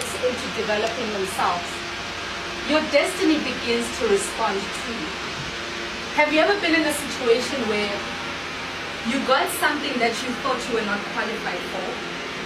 into developing themselves, your destiny begins to respond to you. Have you ever been in a situation where you got something that you thought you were not qualified for,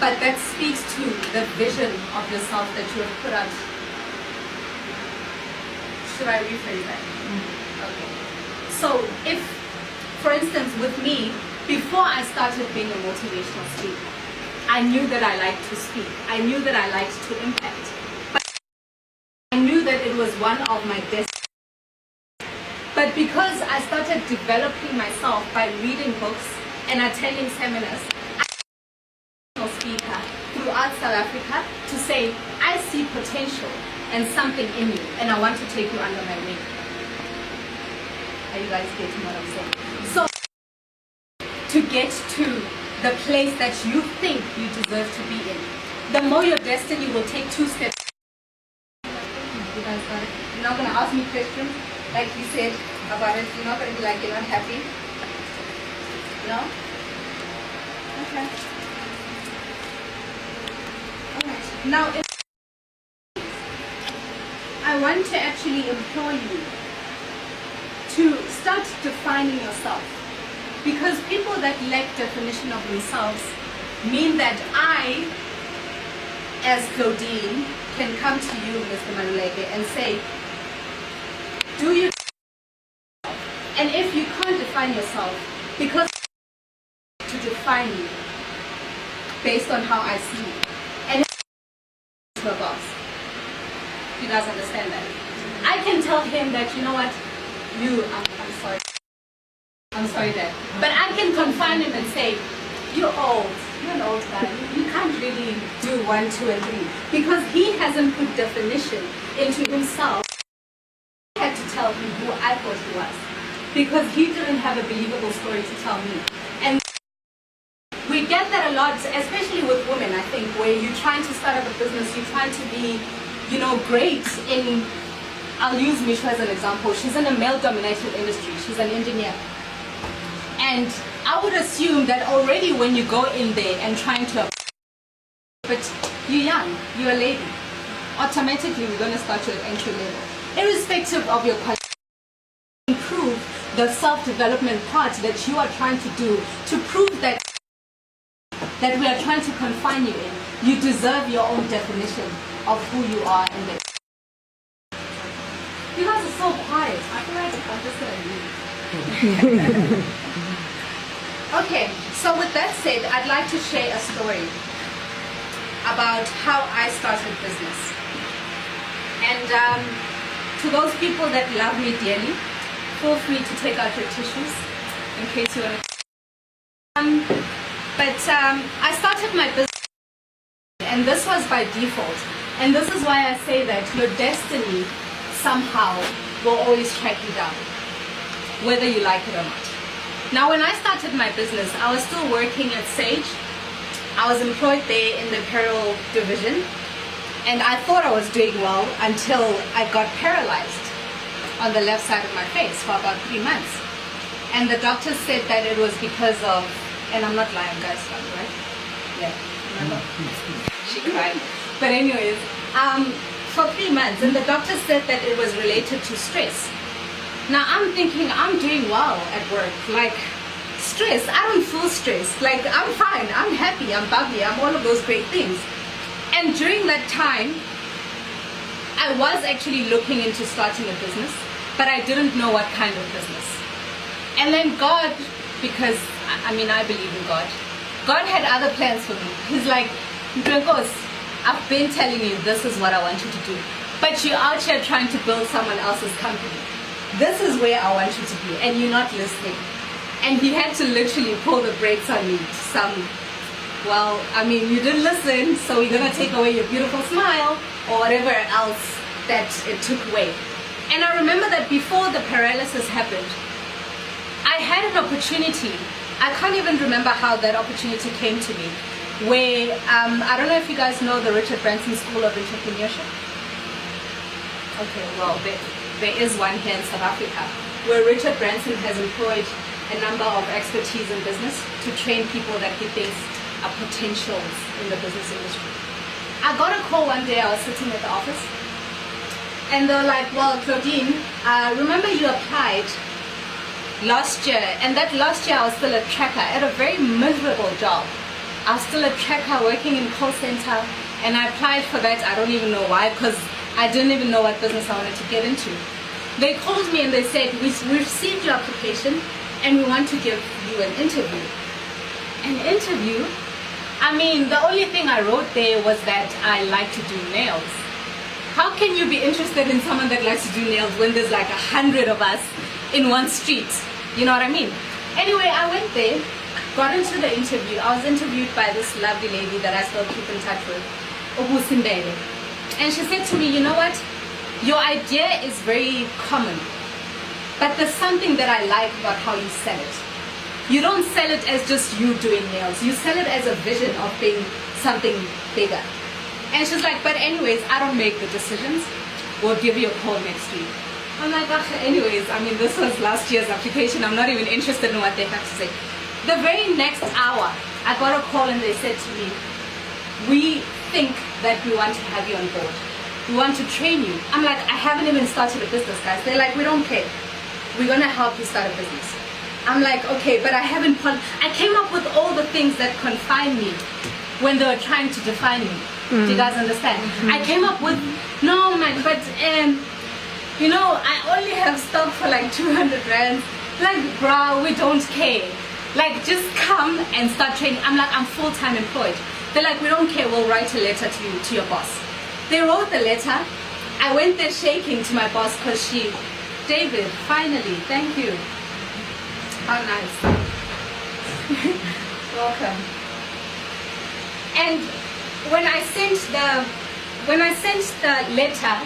but that speaks to the vision of yourself that you have put out? Should I rephrase that? Okay. So if, for instance, with me, before I started being a motivational speaker, I knew that I liked to speak. I knew that I liked to impact. But I knew that it was one of my destinies. But because I started developing myself by reading books and attending seminars, I was a speaker throughout South Africa to say, I see potential and something in you, and I want to take you under my wing. Are you guys getting what I'm saying? So, to get to the place that you think you deserve to be in, the more your destiny will take 2 steps. You guys got it? You're not going to ask me questions like you said about it. You're not going to be like, you're not happy. No? Okay. Alright. Now, I want to actually implore you to start defining yourself. Because people that lack definition of themselves mean that I, as Claudine, can come to you, Mr. Maluleke, and say, do you? And if you can't define yourself, because to define you based on how I see you, and to a boss. You guys understand that? I can tell him that, you know what, I'm sorry. I'm sorry, Dad. But I can confine him and say, you're old. You're an old guy. You can't really do 1, 2, and 3. Because he hasn't put definition into himself. I had to tell him who I thought he was. Because he didn't have a believable story to tell me. And we get that a lot, especially with women, I think, where you're trying to start up a business, you're trying to be, great in, I'll use Misha as an example. She's in a male-dominated industry. She's an engineer. And I would assume that already when you go in there and trying to, but you're young, you're a lady, automatically we're going to start you at entry level. Irrespective of your quality, improve the self-development part that you are trying to do to prove that we are trying to confine you in. You deserve your own definition of who you are in there. You guys are so quiet. I feel like I'm just going to leave. Okay, so with that said, I'd like to share a story about how I started business. And to those people that love me dearly, feel free to take out your tissues in case you want to. I started my business, and this was by default. And this is why I say that your destiny somehow will always track you down, whether you like it or not. Now, when I started my business, I was still working at Sage. I was employed there in the apparel division, and I thought I was doing well until I got paralyzed on the left side of my face for about 3 months. And the doctor said that it was because of, and I'm not lying, guys, right? Yeah, remember? She cried. But anyways, for 3 months, and the doctor said that it was related to stress. Now I'm thinking I'm doing well at work, like stress, I don't feel stressed, like I'm fine, I'm happy, I'm bubbly, I'm all of those great things. And during that time, I was actually looking into starting a business, but I didn't know what kind of business. And then God, because I believe in God, God had other plans for me. He's like, Nkos, I've been telling you this is what I want you to do, but you're out here trying to build someone else's company. This is where I want you to be, and you're not listening. And he had to literally pull the brakes on me. You didn't listen, so we're going to take away your beautiful smile, or whatever else that it took away. And I remember that before the paralysis happened, I had an opportunity. I can't even remember how that opportunity came to me, where, I don't know if you guys know the Richard Branson School of Entrepreneurship. Okay, well, there is one here in South Africa, where Richard Branson has employed a number of expertise in business to train people that he thinks are potentials in the business industry. I got a call one day. I was sitting at the office, and they're like, well, Claudine, remember you applied last year, and that last year I was still a tracker at a very miserable job. I was still a tracker working in call center, and I applied for that. I don't even know why, because I didn't even know what business I wanted to get into. They called me and they said, we received your application and we want to give you an interview. An interview? I mean, the only thing I wrote there was that I like to do nails. How can you be interested in someone that likes to do nails when there's like 100 of us in one street? You know what I mean? Anyway, I went there, got into the interview. I was interviewed by this lovely lady that I still keep in touch with, Obusimbele. And she said to me, you know what? Your idea is very common, but there's something that I like about how you sell it. You don't sell it as just you doing nails. You sell it as a vision of being something bigger. And she's like, but anyways, I don't make the decisions. We'll give you a call next week. I'm like, anyways, I mean, this was last year's application. I'm not even interested in what they have to say. The very next hour, I got a call and they said to me, we think that we want to have you on board. We want to train you. I'm like, I haven't even started a business, guys. They're like, we don't care. We're going to help you start a business. I'm like, okay, but I haven't. I came up with all the things that confine me when they were trying to define me. Do you guys understand? I came up with, no man, but you know, I only have stock for like 200 rands. Like, bro, we don't care. Like, just come and start training. I'm like, I'm full-time employed. They're like, we don't care. We'll write a letter to you, to your boss. They wrote the letter. I went there shaking to my boss because David, finally, thank you. How nice. Welcome. And when I sent the letter,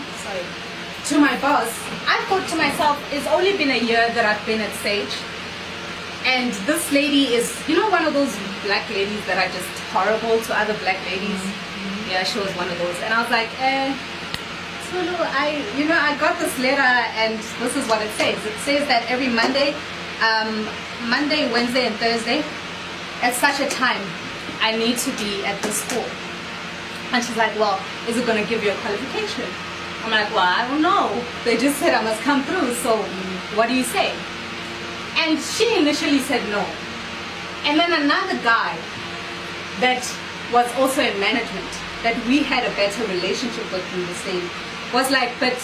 to my boss, I thought to myself, it's only been a year that I've been at Sage. And this lady is, you know, one of those black ladies that are just horrible to other black ladies. Yeah, she was one of those. And I was like, Sulu, I got this letter and this is what it says. It says that every Monday, Wednesday, and Thursday, at such a time, I need to be at the school. And she's like, well, is it going to give you a qualification? I'm like, well, I don't know. They just said I must come through, so what do you say? And she initially said no. And then another guy that was also in management, that we had a better relationship with in the same, was like, but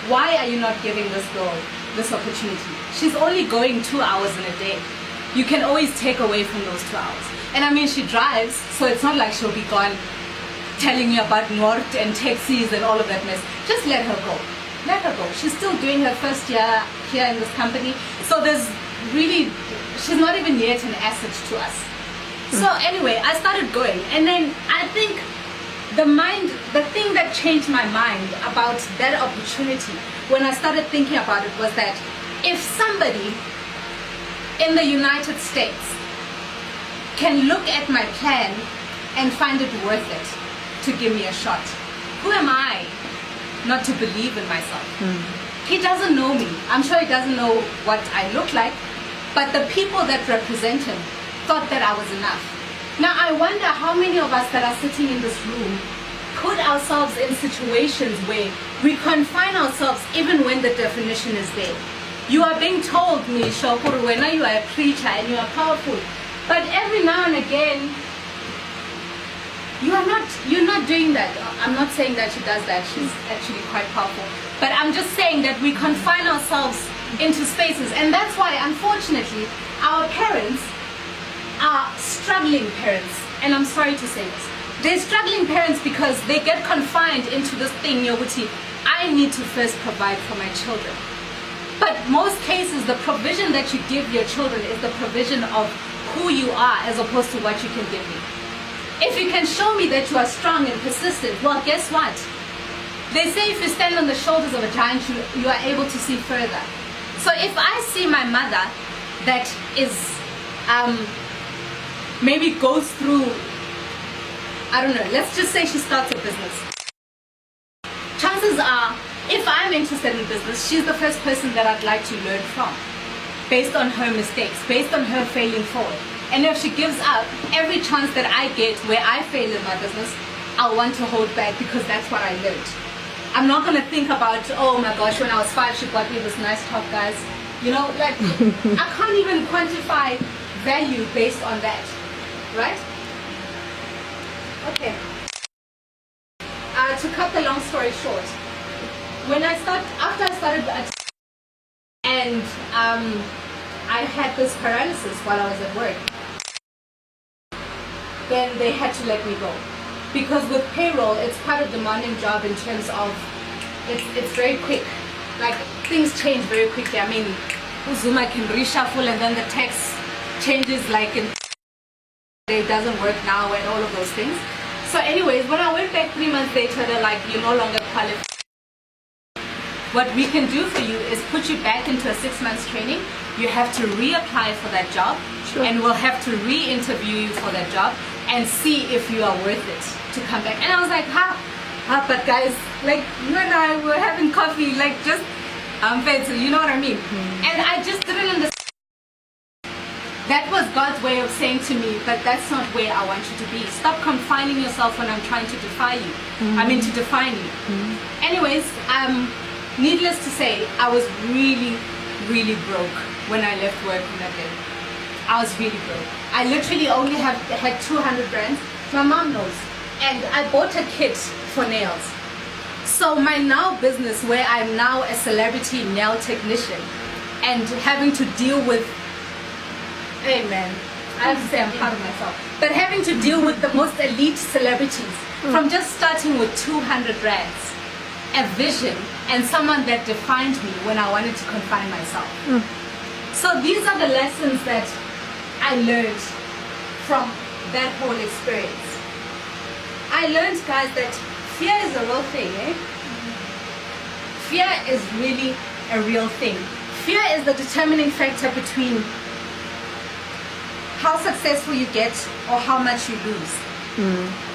why are you not giving this girl this opportunity? She's only going 2 hours in a day. You can always take away from those 2 hours. And I mean, she drives, so it's not like she'll be gone telling you about Nord and taxis and all of that mess. Just let her go. Let her go. She's still doing her first year here in this company. So there's really, she's not even yet an asset to us. So anyway, I started going. And then I think the thing that changed my mind about that opportunity when I started thinking about it was that if somebody in the United States can look at my plan and find it worth it to give me a shot, who am I not to believe in myself? He doesn't know me. I'm sure he doesn't know what I look like, but the people that represent him thought that I was enough. Now I wonder how many of us that are sitting in this room put ourselves in situations where we confine ourselves even when the definition is there. You are being told, Misha, when you are a preacher and you are powerful, but every now and again you're not doing that. I'm not saying that she does that. She's actually quite powerful. But I'm just saying that we confine ourselves into spaces. And that's why, unfortunately, our parents are struggling parents. And I'm sorry to say this. They're struggling parents because they get confined into this thing, Yoguti, I need to first provide for my children. But most cases, the provision that you give your children is the provision of who you are as opposed to what you can give me. If you can show me that you are strong and persistent, well, guess what? They say if you stand on the shoulders of a giant, you are able to see further. So if I see my mother that is, maybe goes through, I don't know, let's just say she starts a business. Chances are, if I'm interested in business, she's the first person that I'd like to learn from, based on her mistakes, based on her failing forward. And if she gives up, every chance that I get where I fail in my business, I'll want to hold back because that's what I learned. I'm not going to think about, oh my gosh, when I was 5, she bought me this nice top, guys. You know, like, I can't even quantify value based on that, right? Okay. To cut the long story short, after I started and I had this paralysis while I was at work, then they had to let me go. Because with payroll, it's quite a demanding job in terms of, it's very quick. Like, things change very quickly. I mean, Uzuma can reshuffle and then the text changes like it doesn't work now and all of those things. So anyways, when I went back 3 months later, they're like, you're no longer qualified. What we can do for you is put you back into a 6 months training. You have to reapply for that job. Sure. And we'll have to re-interview you for that job and see if you are worth it to come back. And I was like, but guys, like, you and I were having coffee, like, just fancy, you know what I mean? Mm-hmm. And I just didn't understand. That was God's way of saying to me, but that's not where I want you to be. Stop confining yourself when I'm trying to defy you. Mm-hmm. I mean, to define you. Mm-hmm. Anyways, needless to say, I was really, really broke when I left work on that day. I was really broke. I literally only had 200 rands. My mom knows. And I bought a kit for nails. So my now business, where I'm now a celebrity nail technician and having to deal with, hey man, I have to say I'm proud of myself, but having to deal with the most elite celebrities, from just starting with 200 rands, a vision, and someone that defined me when I wanted to confine myself. So these are the lessons that I learned from that whole experience. I learned, guys, that fear is a real thing, eh? Fear is really a real thing. Fear is the determining factor between how successful you get or how much you lose.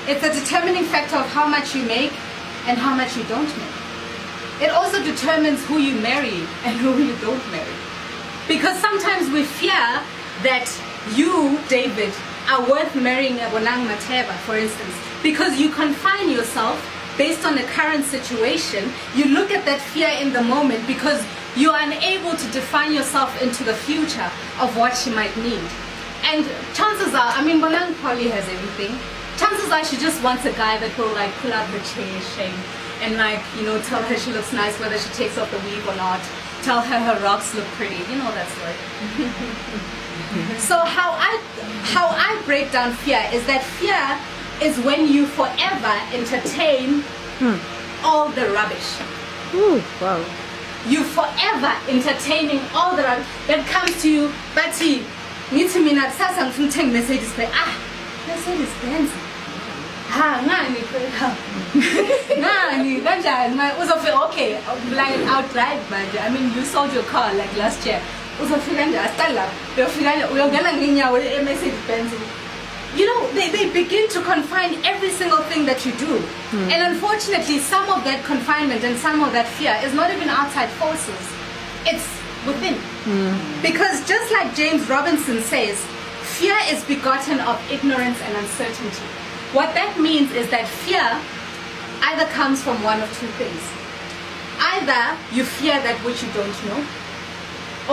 It's a determining factor of how much you make and how much you don't make. It also determines who you marry and who you don't marry. Because sometimes we fear that you, David, are worth marrying a Bonang Mateba, for instance, because you confine yourself based on the current situation. You look at that fear in the moment because you are unable to define yourself into the future of what she might need. And chances are, I mean, Bonang probably has everything. Chances are she just wants a guy that will like pull out her chair shame and like, you know, tell her she looks nice whether she takes off the weave or not. Tell her her rocks look pretty. You know that story. So how I break down fear is that fear is when you forever entertain all the rubbish. Ooh, wow. You forever entertaining all the rubbish that comes to you. But ngithi mina kusasa ngifuna ukuthenga Mercedes Benz. Mercedes Benz. Ngani kanjani uzofika okay like outright manje. I mean, you sold your car like last year. Uzofika nje asitala uyofika uyongena ngenyawo eMercedes Benz. You know, they begin to confine every single thing that you do. And unfortunately, some of that confinement and some of that fear is not even outside forces. It's within. Because just like James Robinson says, fear is begotten of ignorance and uncertainty. What that means is that fear either comes from one of two things. Either you fear that which you don't know,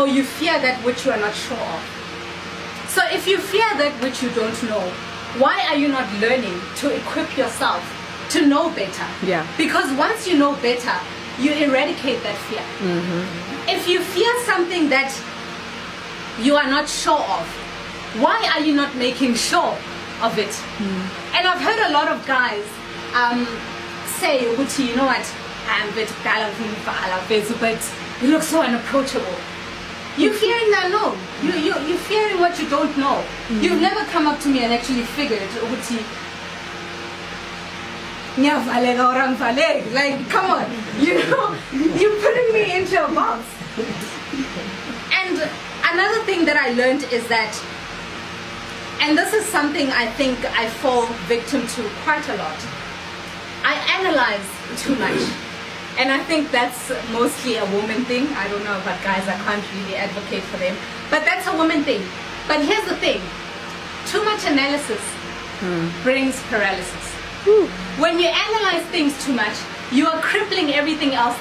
or you fear that which you are not sure of. So if you fear that which you don't know, why are you not learning to equip yourself to know better? Yeah. Because once you know better, you eradicate that fear. If you fear something that you are not sure of, why are you not making sure of it? And I've heard a lot of guys say, Uti, you know what, I'm but you look so unapproachable. You're fearing the unknown. You're fearing what you don't know. You've never come up to me and actually figured, Uti, like, come on, you know, you're putting me into a box. And another thing that I learned is that, and this is something I think I fall victim to quite a lot, I analyze too much. And I think that's mostly a woman thing. I don't know about guys, I can't really advocate for them. But that's a woman thing. But here's the thing, too much analysis brings paralysis. When you analyze things too much, you are crippling everything else that